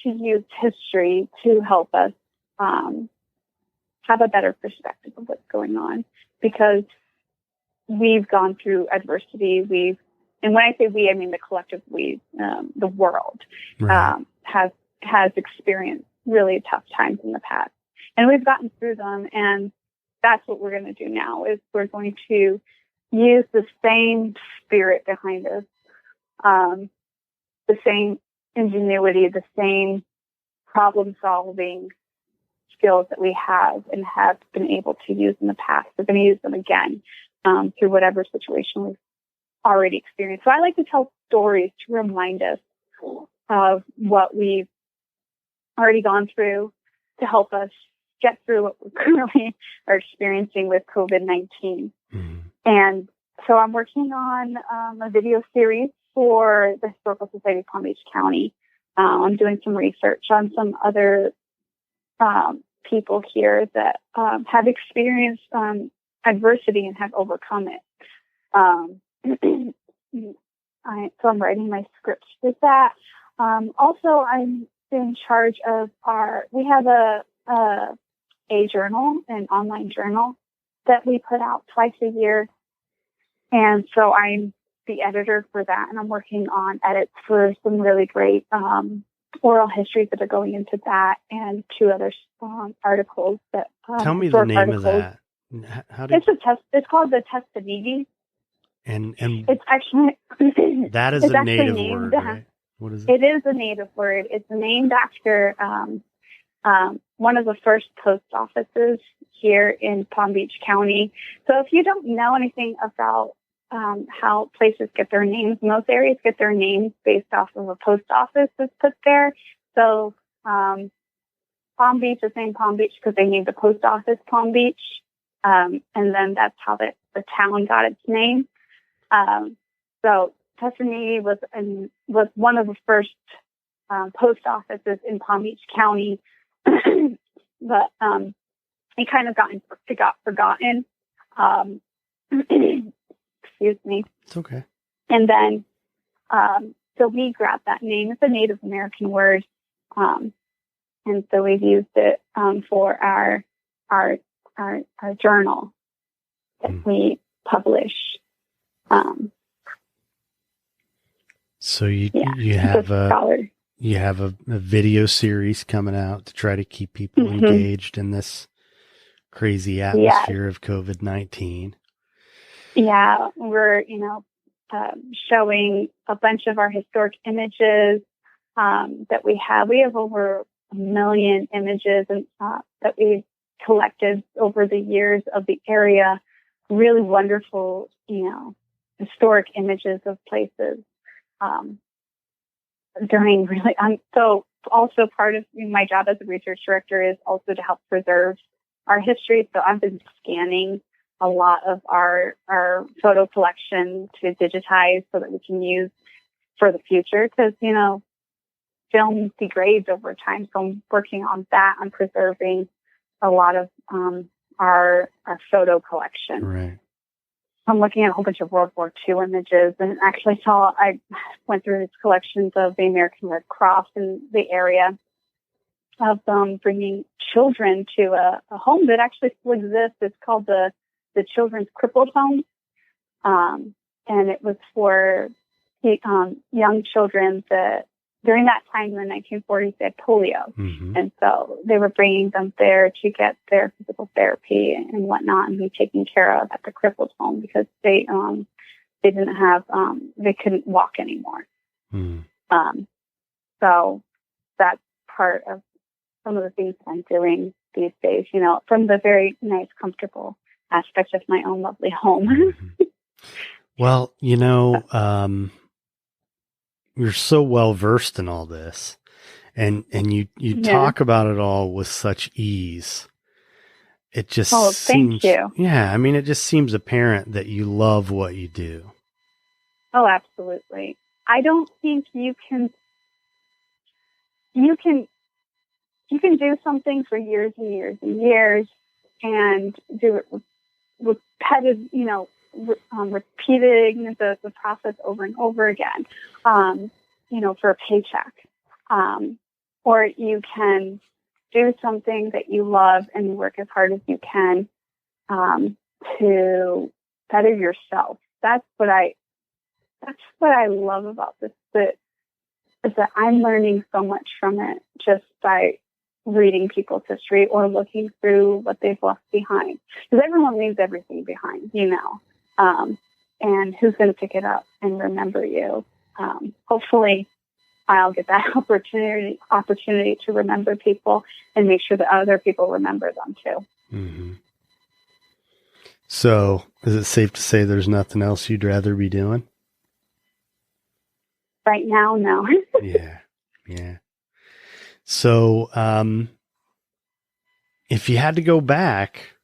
to use history to help us have a better perspective of what's going on, because we've gone through adversity. And when I say we, I mean the collective we, the world, Right. has experienced really tough times in the past, and we've gotten through them. And that's what we're going to do now, is we're going to use the same spirit behind us, the same ingenuity, the same problem-solving skills that we have and have been able to use in the past. We're going to use them again through whatever situation we've already experienced. So I like to tell stories to remind us of what we've already gone through, to help us get through what we currently are experiencing with COVID-19. Mm-hmm. And so I'm working on a video series for the Historical Society of Palm Beach County. I'm doing some research on some other people here that have experienced adversity and have overcome it. So I'm writing my script with that. Also, I'm in charge of we have a journal, an online journal that we put out twice a year. And so I'm the editor for that, and I'm working on edits for some really great oral histories that are going into that, and 2 other articles that tell me the name of that. It's called the Testanigi. And it's actually that is a native word, right? What is it? It is a native word. It's named after one of the first post offices here in Palm Beach County. So if you don't know anything about how places get their names, most areas get their names based off of a post office that's put there. So Palm Beach is named Palm Beach because they named the post office Palm Beach. And then that's how the town got its name. So Tuscany was one of the first post offices in Palm Beach County, but it kind of got forgotten. Excuse me. It's okay. And then so we grabbed that name. It's a Native American word, and so we've used it for our journal that we publish. So you have a video series coming out to try to keep people engaged in this crazy atmosphere of COVID-19. Yeah, we're showing a bunch of our historic images that we have. We have over 1 million images that we've collected over the years of the area. Really wonderful, historic images of places. So also part of my job as a research director is also to help preserve our history. So I've been scanning a lot of our photo collection to digitize so that we can use for the future, because, film degrades over time. So I'm working on that. I'm preserving a lot of our photo collection. Right. I'm looking at a whole bunch of World War II images, and actually I went through these collections of the American Red Cross in the area, of bringing children to a home that actually still exists. It's called the Children's Crippled Home. And it was for young children that during that time in the 1940s, they had polio. Mm-hmm. And so they were bringing them there to get their physical therapy and whatnot, and be taken care of at the crippled home because they didn't have, they couldn't walk anymore. Mm. So that's part of some of the things that I'm doing these days, from the very nice, comfortable aspect of my own lovely home. Mm-hmm. Well, you're so well versed in all this, and you talk about it all with such ease. It just seems, thank you. Yeah, I mean, it just seems apparent that you love what you do. Oh, absolutely. I don't think you can do something for years and years and years and do it repetitive, repeating the process over and over again, for a paycheck. Or you can do something that you love and work as hard as you can to better yourself. That's what I love about this, is that I'm learning so much from it just by reading people's history or looking through what they've left behind. Because everyone leaves everything behind, and who's going to pick it up and remember you? Hopefully I'll get that opportunity to remember people and make sure that other people remember them too. Mm-hmm. So is it safe to say there's nothing else you'd rather be doing? Right now, no. Yeah. So, if you had to go back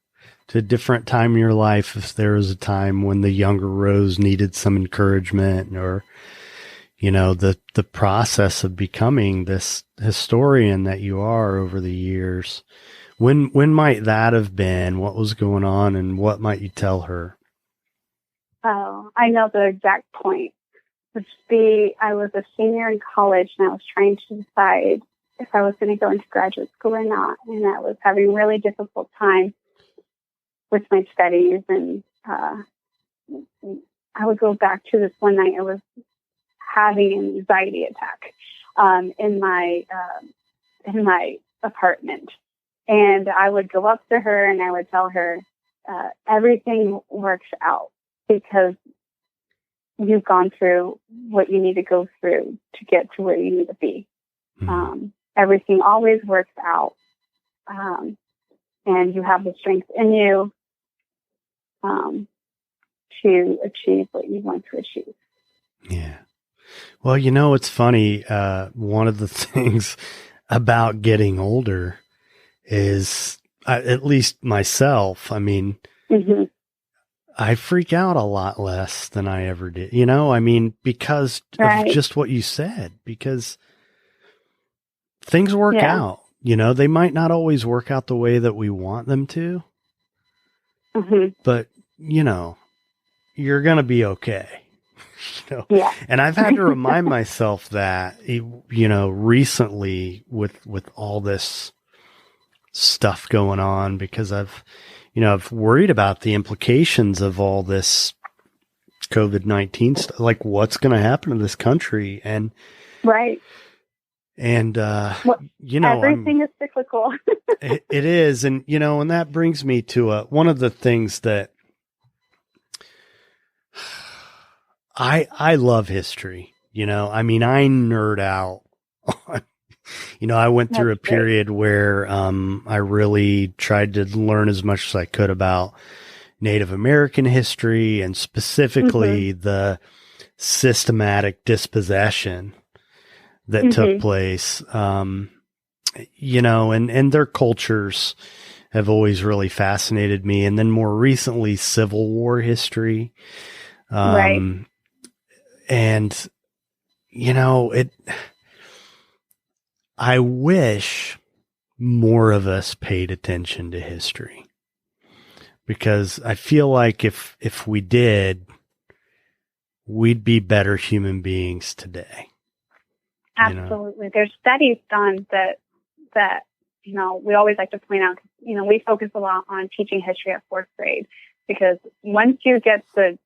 to a different time in your life, if there was a time when the younger Rose needed some encouragement or, the process of becoming this historian that you are over the years, when might that have been? What was going on and what might you tell her? Oh, I know the exact point. I was a senior in college and I was trying to decide if I was going to go into graduate school or not. And I was having a really difficult time with my studies. And I would go back to this one night. I was having an anxiety attack in my apartment. And I would go up to her and I would tell her, everything works out because you've gone through what you need to go through to get to where you need to be. Mm-hmm. Everything always works out. And you have the strength in you to achieve what you want to achieve. Yeah. Well, it's funny. One of the things about getting older is, at least myself, mm-hmm. I freak out a lot less than I ever did, because right. of just what you said, because things work out, they might not always work out the way that we want them to, mm-hmm. but you're going to be okay. Yeah. And I've had to remind myself that, recently with all this stuff going on, because I've worried about the implications of all this COVID-19 stuff, like what's going to happen to this country. And, right. And, everything is cyclical. it is. And, and that brings me to one of the things that I love history, I nerd out on, I went through a period where, I really tried to learn as much as I could about Native American history and specifically mm-hmm. the systematic dispossession that mm-hmm. took place, and their cultures have always really fascinated me. And then more recently, Civil War history. Right. And, I wish more of us paid attention to history, because I feel like if we did, we'd be better human beings today. Absolutely. There's studies done that, we always like to point out, we focus a lot on teaching history at fourth grade, because once you get the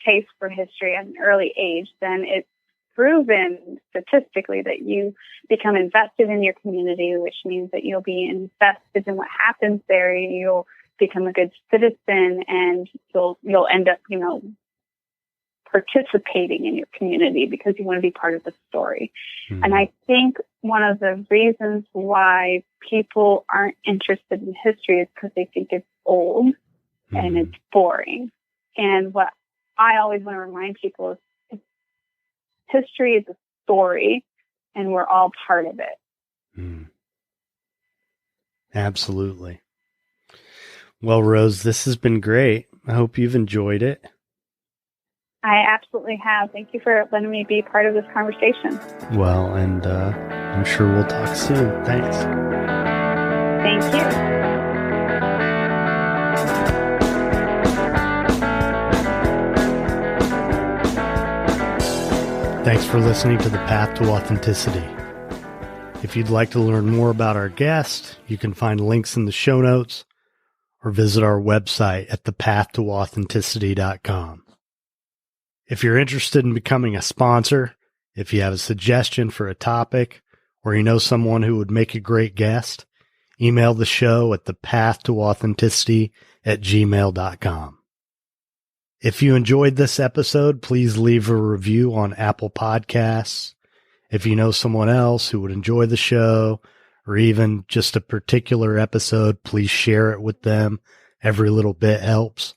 taste for history at an early age, then it's proven statistically that you become invested in your community, which means that you'll be invested in what happens there. You'll become a good citizen, and you'll end up, participating in your community because you want to be part of the story. Mm-hmm. And I think one of the reasons why people aren't interested in history is because they think it's old mm-hmm. and it's boring. And what I always want to remind people is history is a story, and we're all part of it. Mm. Absolutely. Well, Rose, this has been great. I hope you've enjoyed it. I absolutely have. Thank you for letting me be part of this conversation. Well, and I'm sure we'll talk soon. Thanks. Thank you. Thanks for listening to The Path to Authenticity. If you'd like to learn more about our guest, you can find links in the show notes or visit our website at thepathtooauthenticity.com. If you're interested in becoming a sponsor, if you have a suggestion for a topic, or you know someone who would make a great guest, Email the show at thepathtooauthenticity@gmail.com. If you enjoyed this episode, please leave a review on Apple Podcasts. If you know someone else who would enjoy the show or even just a particular episode, please share it with them. Every little bit helps.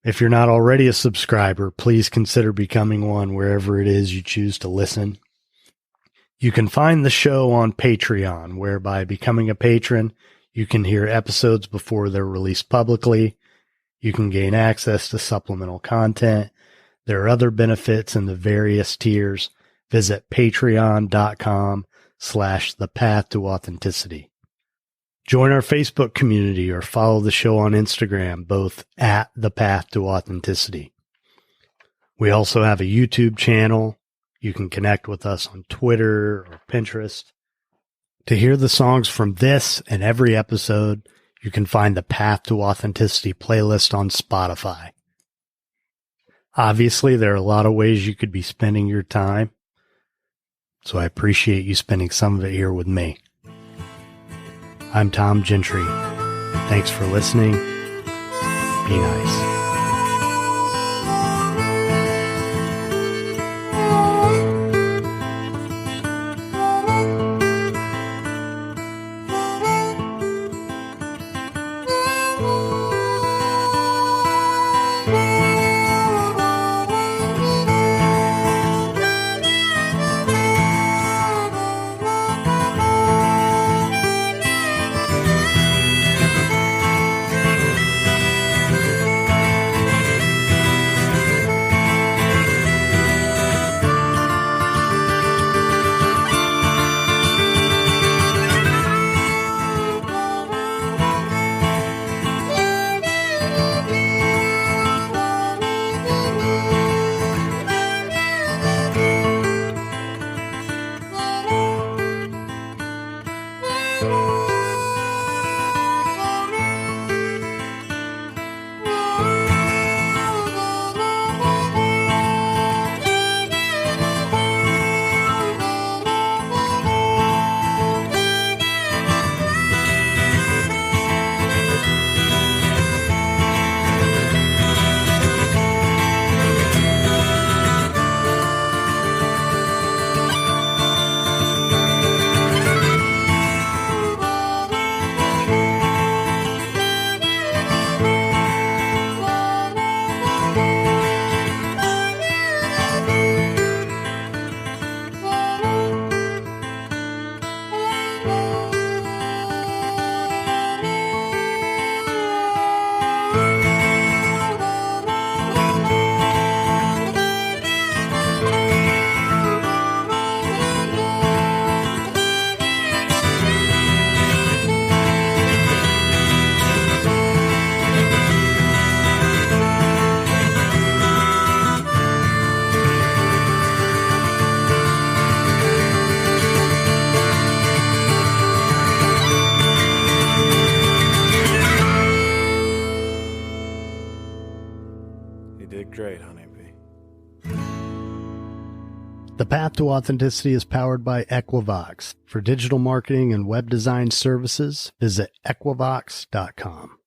If you're not already a subscriber, please consider becoming one wherever it is you choose to listen. You can find the show on Patreon, where by becoming a patron, you can hear episodes before they're released publicly. You can gain access to supplemental content. There are other benefits in the various tiers. Visit patreon.com/thepathtooauthenticity. Join our Facebook community or follow the show on Instagram, both at The Path to Authenticity. We also have a YouTube channel. You can connect with us on Twitter or Pinterest. To hear the songs from this and every episode, you can find the Path to Authenticity playlist on Spotify. Obviously, there are a lot of ways you could be spending your time, so I appreciate you spending some of it here with me. I'm Tom Gentry. Thanks for listening. Be nice. Great, honeybee. The Path to Authenticity is powered by Equivox. For digital marketing and web design services, visit equivox.com.